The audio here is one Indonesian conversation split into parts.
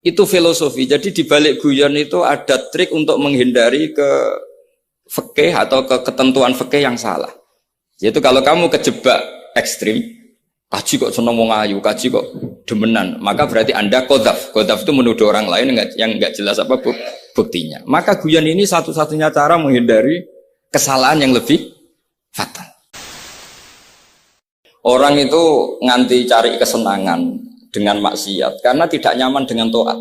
Itu filosofi. Jadi di balik guyon itu ada trik untuk menghindari ke fikih atau ke ketentuan fikih yang salah. Yaitu kalau kamu kejebak ekstrim, kaji kok seneng wong ayu, kaji kok demenan, maka berarti Anda qadzaf. Qadzaf itu menuduh orang lain yang enggak jelas apa buktinya. Maka guyon ini satu-satunya cara menghindari kesalahan yang lebih fatal. Orang itu nganti cari kesenangan dengan maksiat karena tidak nyaman dengan taat.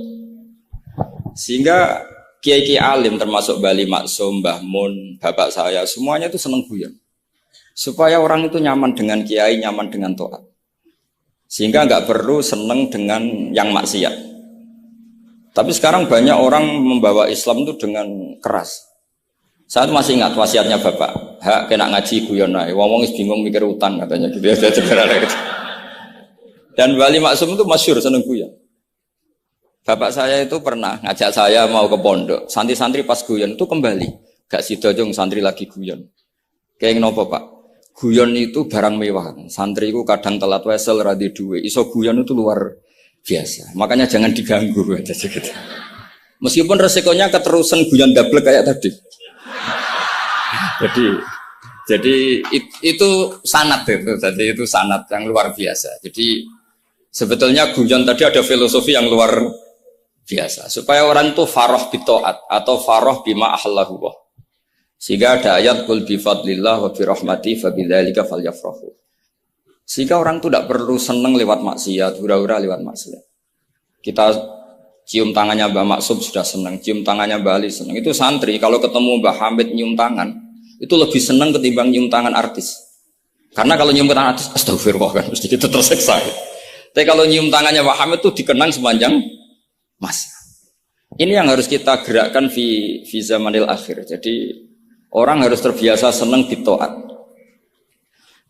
Sehingga kiai-kiai alim termasuk Bali Maksum, Mbah Mun, bapak saya semuanya itu seneng guyon. Supaya orang itu nyaman dengan kiai, nyaman dengan taat. Sehingga nggak perlu seneng dengan yang maksiat. Tapi sekarang banyak orang membawa Islam itu dengan keras. Saya masih ingat wasiatnya bapak, hak kena ngaji guyon ae. Wong bingung mikir utang katanya gitu ya. Dan Bali Maksum itu masyhur seneng guyon. Bapak saya itu pernah ngajak saya mau ke pondok, santri-santri pas guyon itu kembali. Gak sida jong santri lagi guyon. Kayak nopo Pak? Guyon itu barang mewah. Santri itu kadang telat wesel radi duwe. Iso guyon itu luar biasa. Makanya jangan diganggu aja gitu. Meskipun resikonya keterusan guyon double kayak tadi. Jadi itu sanad itu. Jadi itu sanad yang luar biasa. Jadi sebetulnya guyon tadi ada filosofi yang luar biasa. Supaya orang itu farah bitoat atau farah bima ahallahu. Sehingga ada ayat qul bi fadlillah wa bi rahmati fa bidzalika falyafrahu. Sehingga orang itu tidak perlu seneng lewat maksiat, hura-hura lewat maksiat. Kita cium tangannya Mbah Maksum sudah senang, cium tangannya Mbah Ali senang. Itu santri kalau ketemu Mbah Hamid nyium tangan, itu lebih senang ketimbang nyium tangan artis. Karena kalau nyium tangan artis, astagfirullah kan, mesti kita terseksa. Tapi kalau nyium tangannya Mbah Hamid itu dikenang sepanjang masa. Ini yang harus kita gerakkan fi zamanil akhir. Jadi orang harus terbiasa senang bitoat.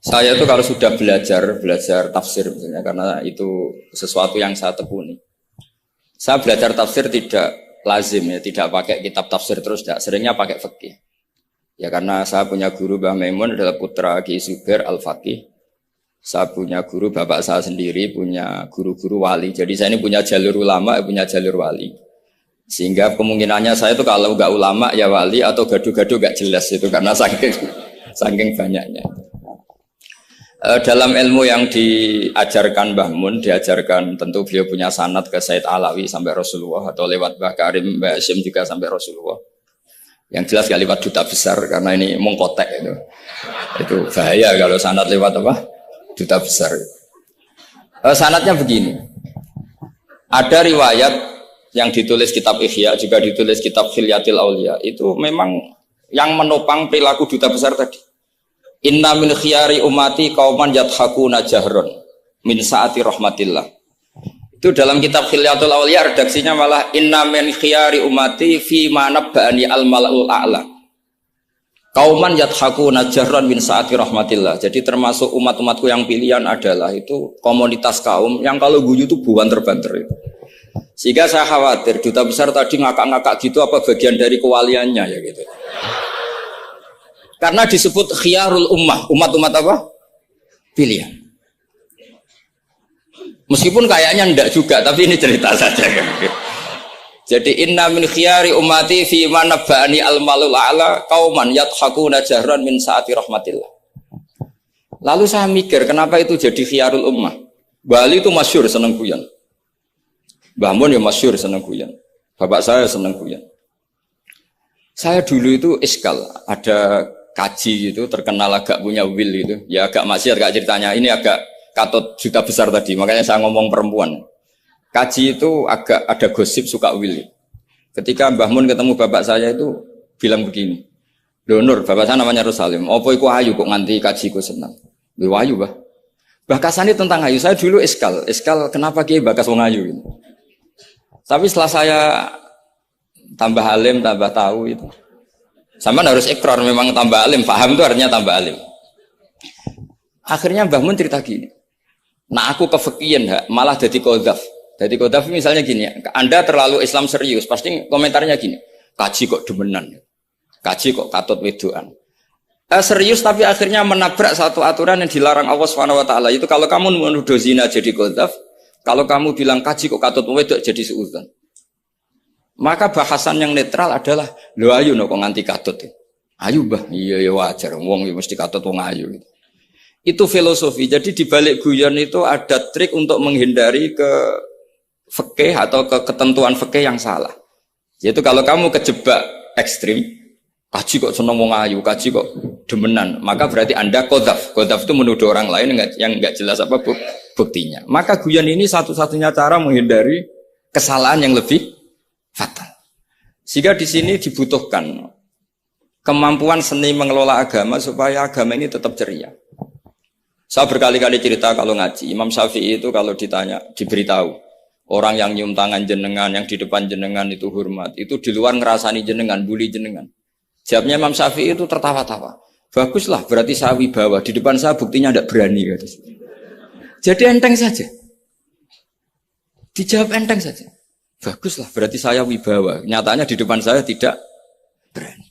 Saya itu kalau sudah belajar tafsir misalnya, karena itu sesuatu yang saya tekuni. Saya belajar tafsir tidak lazim ya, tidak pakai kitab tafsir terus, tidak. Seringnya pakai fikih. Ya karena saya punya guru Mbah Maimun adalah putra Ki Zubair Al-Faqih. Saya punya guru bapak saya sendiri, punya guru-guru wali. Jadi saya ini punya jalur ulama, punya jalur wali. Sehingga kemungkinannya saya itu kalau nggak ulama ya wali atau gaduh-gaduh nggak jelas itu karena saking banyaknya. Dalam ilmu yang diajarkan Mbah Mun, diajarkan tentu beliau punya sanad ke Said Alawi sampai Rasulullah atau lewat Mbah Karim, Mbah Hashim juga sampai Rasulullah. Yang jelas gak lewat duta besar karena ini mengkotek itu. Itu bahaya kalau sanad lewat apa? Duta besar. Sanadnya begini. Ada riwayat yang ditulis kitab Ihya, juga ditulis kitab Khilyatil Auliya, itu memang yang menopang perilaku duta besar tadi. Inna min khiyari umati qauman yadhakuna jahron min saati rahmatillah. Itu dalam kitab Khilyatul Auliya redaksinya malah inna min khiyari umati fi ma nabba'ani al-mala'ul a'la. Qauman yadhakuna jahron min saati rahmatillah. Jadi termasuk umat-umatku yang pilihan adalah itu komunitas kaum yang kalau guyu itu banter-banter itu. Sehingga saya khawatir duta besar tadi ngakak-ngakak gitu apa bagian dari kewaliannya ya gitu. Karena disebut khiyarul ummah, umat-umat apa? Pilihan. Meskipun kayaknya enggak juga, tapi ini cerita saja kan. Jadi inna min khiyari ummati fi ma nabba'ani al-malul a'la qauman yadhakuna jahran min saati rahmatillah. Lalu saya mikir kenapa itu jadi khiyarul ummah? Bali itu masyhur seneng guyon. Mbah Mun ya masyhur seneng guyon. Bapak saya seneng guyon. Saya dulu itu iskal, ada kaji itu terkenal agak punya will itu. Ya agak maksiat agak ceritanya. Ini agak katut juta besar tadi, makanya saya ngomong perempuan. Kaji itu agak ada gosip suka will. Ketika Mbah Mun ketemu bapak saya itu bilang begini. Lho Nur, bapak saya namanya Rosalim. Apa iku ayu kok nganti kajiku senang. Lho ayu, Mbah. Bahkasannya tentang ayu. Saya dulu iskal kenapa Kiai bakas wong ayu gitu. Tapi setelah saya tambah alim, tambah tahu itu. Sampean harus ikrar memang tambah alim, paham itu artinya tambah alim. Akhirnya Mbah Mun cerita gini. Nah aku kefikian malah jadi qadzaf. Jadi qadzaf misalnya gini, Anda terlalu Islam serius, pasti komentarnya gini. Kaji kok demenan. Kaji kok katut wedoan. Serius tapi akhirnya menabrak satu aturan yang dilarang Allah Subhanahu wa taala. Itu kalau kamu menuduh zina jadi qadzaf, kalau kamu bilang kaji kok katut wedok jadi suudzon. Maka bahasan yang netral adalah lo ayu no kok nganti katut. Ayu bah, iya ya wajar. Wong ya mesti katut wong ayu. Itu filosofi. Jadi di balik guyon itu ada trik untuk menghindari ke fikih atau ke ketentuan fikih yang salah. Yaitu kalau kamu kejebak ekstrim, kaji kok seneng wong ayu, kaji kok demenan, maka berarti Anda qadzaf. Qadzaf itu menuduh orang lain yang enggak jelas apa buktinya. Maka guyon ini satu-satunya cara menghindari kesalahan yang lebih fatal. Sehingga di sini dibutuhkan kemampuan seni mengelola agama supaya agama ini tetap ceria. Saya berkali-kali cerita kalau ngaji, Imam Syafi'i itu kalau ditanya, diberitahu orang yang nyium tangan jenengan, yang di depan jenengan itu hormat, itu di luar ngerasani jenengan, bully jenengan. Jawabnya Imam Syafi'i itu tertawa-tawa. Baguslah, berarti saya wibawa. Di depan saya buktinya tidak berani. Gitu. Jadi enteng saja. Dijawab enteng saja. Baguslah, berarti saya wibawa. Nyatanya di depan saya tidak berani.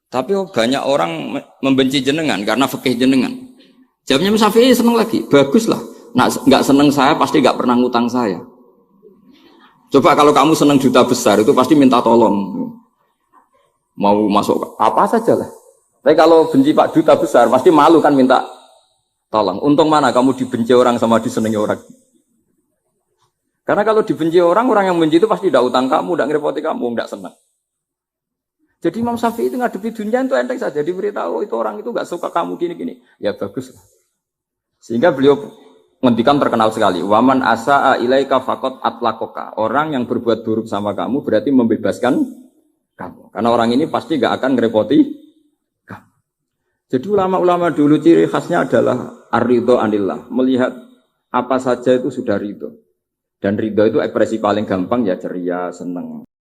Tapi banyak orang membenci jenengan karena fikih jenengan. Jawabnya Imam Syafi'i seneng lagi. Baguslah, nggak seneng saya pasti nggak pernah ngutang saya. Coba kalau kamu seneng juta besar itu pasti minta tolong. Mau masuk apa saja lah. Tapi kalau benci Pak Duta besar pasti malu kan minta tolong. Untung mana kamu dibenci orang sama disenangi orang. Karena kalau dibenci orang yang benci itu pasti tidak utang kamu, tidak ngerepoti kamu, tidak senang. Jadi Imam Syafi'i itu ngadepi dunia itu enteng saja. Diberitahu itu orang itu nggak suka kamu gini-gini. Ya bagus. Sehingga beliau ngendikan terkenal sekali. Waman asa'a ilaika faqad atlaqaka. Orang yang berbuat buruk sama kamu berarti membebaskan kamu. Karena orang ini pasti nggak akan ngerepoti kamu. Jadi ulama-ulama dulu ciri khasnya adalah ar-ridho anillah. Melihat apa saja itu sudah ridho. Dan ridho itu ekspresi paling gampang ya ceria, seneng.